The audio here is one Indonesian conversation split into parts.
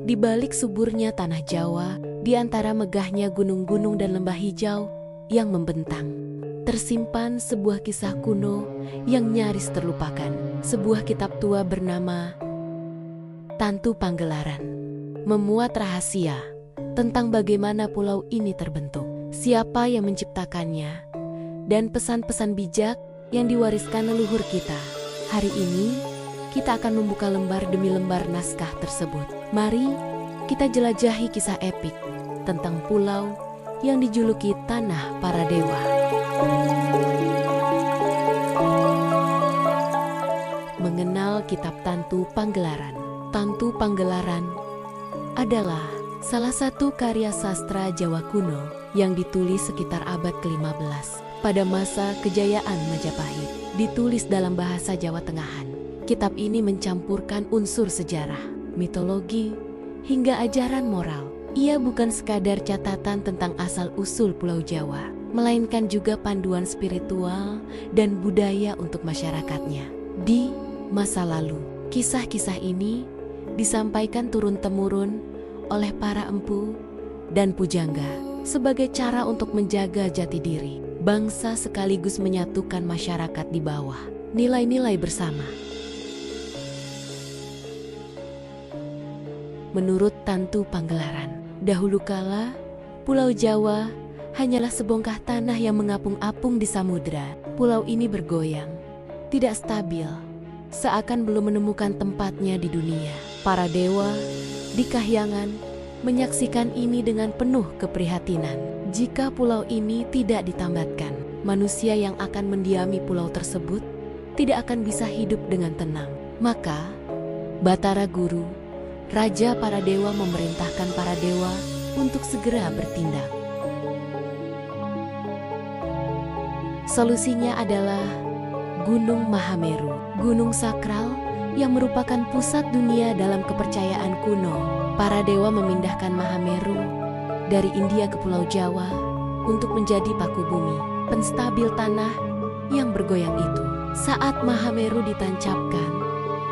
Di balik suburnya tanah Jawa, di antara megahnya gunung-gunung dan lembah hijau yang membentang, tersimpan sebuah kisah kuno yang nyaris terlupakan. Sebuah kitab tua bernama Tantu Panggelaran memuat rahasia tentang bagaimana pulau ini terbentuk, siapa yang menciptakannya, dan pesan-pesan bijak yang diwariskan leluhur kita. Hari ini, kita akan membuka lembar demi lembar naskah tersebut. Mari kita jelajahi kisah epik tentang pulau yang dijuluki Tanah Para Dewa. Mengenal kitab Tantu Panggelaran. Tantu Panggelaran adalah salah satu karya sastra Jawa kuno yang ditulis sekitar abad ke-15 pada masa kejayaan Majapahit. Ditulis dalam bahasa Jawa Tengahan. Kitab ini mencampurkan unsur sejarah, mitologi, hingga ajaran moral. Ia bukan sekadar catatan tentang asal-usul Pulau Jawa, melainkan juga panduan spiritual dan budaya untuk masyarakatnya. Di masa lalu, kisah-kisah ini disampaikan turun-temurun oleh para empu dan pujangga sebagai cara untuk menjaga jati diri bangsa sekaligus menyatukan masyarakat di bawah nilai-nilai bersama. Menurut Tantu Panggelaran, dahulu kala Pulau Jawa hanyalah sebongkah tanah yang mengapung-apung di samudera. Pulau ini bergoyang, tidak stabil, seakan belum menemukan tempatnya di dunia. Para dewa di kahyangan menyaksikan ini dengan penuh keprihatinan. Jika pulau ini tidak ditambatkan, manusia yang akan mendiami pulau tersebut tidak akan bisa hidup dengan tenang. Maka Batara Guru, Raja para dewa, memerintahkan para dewa untuk segera bertindak. Solusinya adalah Gunung Mahameru, gunung sakral yang merupakan pusat dunia dalam kepercayaan kuno. Para dewa memindahkan Mahameru dari India ke Pulau Jawa untuk menjadi paku bumi, penstabil tanah yang bergoyang itu. Saat Mahameru ditancapkan,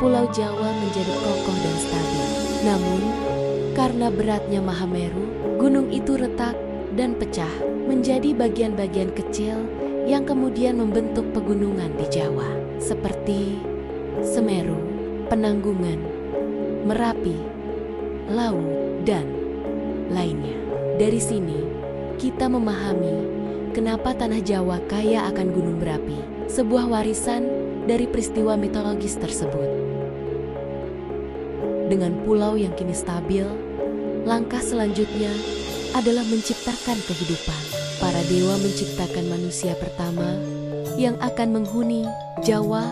Pulau Jawa menjadi kokoh dan stabil. Namun, karena beratnya Mahameru, gunung itu retak dan pecah menjadi bagian-bagian kecil yang kemudian membentuk pegunungan di Jawa, seperti Semeru, Penanggungan, Merapi, Lawu, dan lainnya. Dari sini, kita memahami kenapa tanah Jawa kaya akan gunung berapi, sebuah warisan dari peristiwa mitologis tersebut. Dengan pulau yang kini stabil, langkah selanjutnya adalah menciptakan kehidupan. Para dewa menciptakan manusia pertama yang akan menghuni Jawa.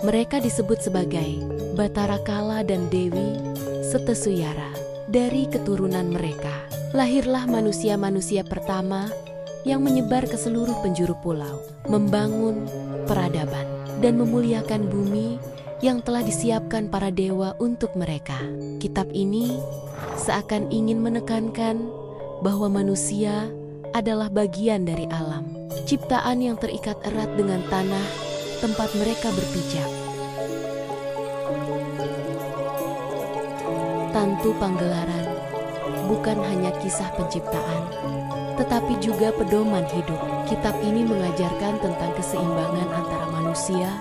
Mereka disebut sebagai Batara Kala dan Dewi Setesuyara. Dari keturunan mereka, lahirlah manusia-manusia pertama yang menyebar ke seluruh penjuru pulau, membangun peradaban dan memuliakan bumi yang telah disiapkan para dewa untuk mereka. Kitab ini seakan ingin menekankan bahwa manusia adalah bagian dari alam, ciptaan yang terikat erat dengan tanah tempat mereka berpijak. Tantu Panggelaran bukan hanya kisah penciptaan, tetapi juga pedoman hidup. Kitab ini mengajarkan tentang keseimbangan antara manusia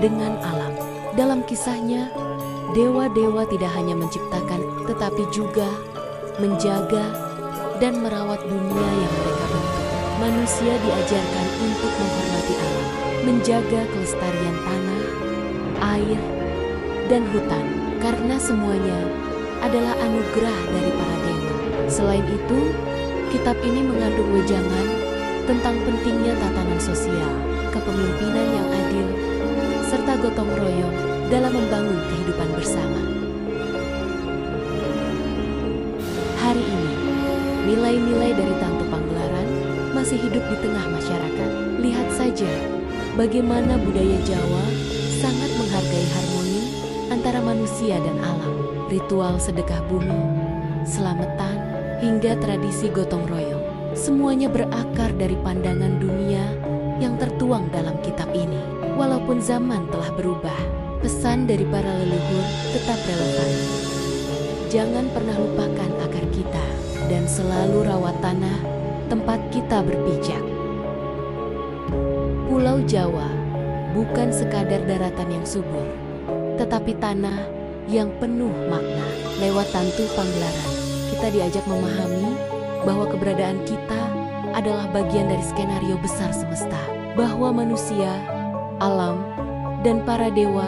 dengan alam. Dalam kisahnya, dewa-dewa tidak hanya menciptakan, tetapi juga menjaga dan merawat dunia yang mereka bentuk. Manusia diajarkan untuk menghormati alam, menjaga kelestarian tanah, air, dan hutan, karena semuanya adalah anugerah dari para dewa. Selain itu, kitab ini mengandung wejangan tentang pentingnya tatanan sosial, kepemimpinan yang adil, serta gotong royong dalam membangun kehidupan bersama. Hari ini, nilai-nilai dari Tantu Panggelaran masih hidup di tengah masyarakat. Lihat saja bagaimana budaya Jawa sangat menghargai harmoni antara manusia dan alam. Ritual sedekah bumi, selamatan, hingga tradisi gotong royong. Semuanya berakar dari pandangan dunia yang tertuang dalam kitab ini. Walaupun zaman telah berubah, pesan dari para leluhur tetap relevan. Jangan pernah lupakan akar kita dan selalu rawat tanah tempat kita berpijak. Pulau Jawa bukan sekadar daratan yang subur, tetapi tanah yang penuh makna. Lewat Tantu Panggelaran, kita diajak memahami bahwa keberadaan kita adalah bagian dari skenario besar semesta, bahwa manusia, alam, dan para dewa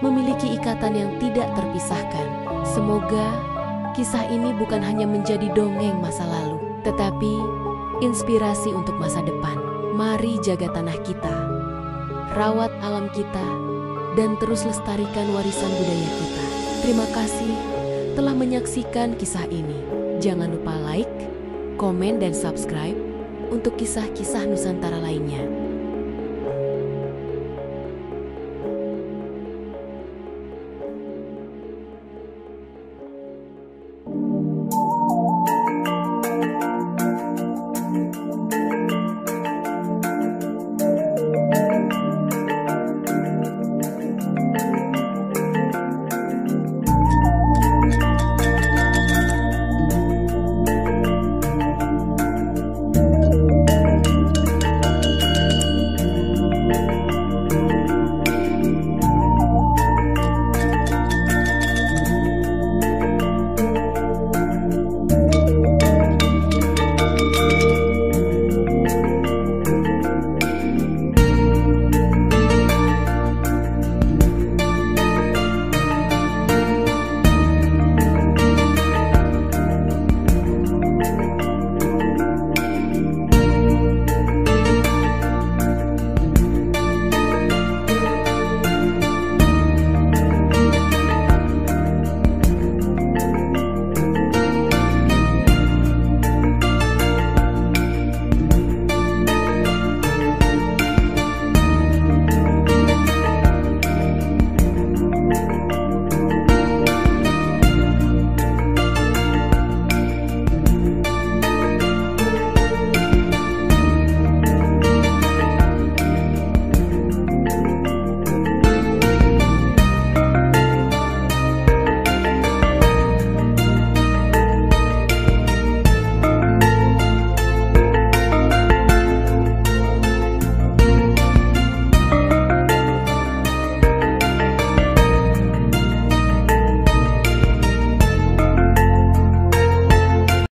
memiliki ikatan yang tidak terpisahkan. Semoga kisah ini bukan hanya menjadi dongeng masa lalu, tetapi inspirasi untuk masa depan. Mari jaga tanah kita, rawat alam kita, dan terus lestarikan warisan budaya kita. Terima kasih telah menyaksikan kisah ini. Jangan lupa like, komen, dan subscribe untuk kisah-kisah Nusantara lainnya.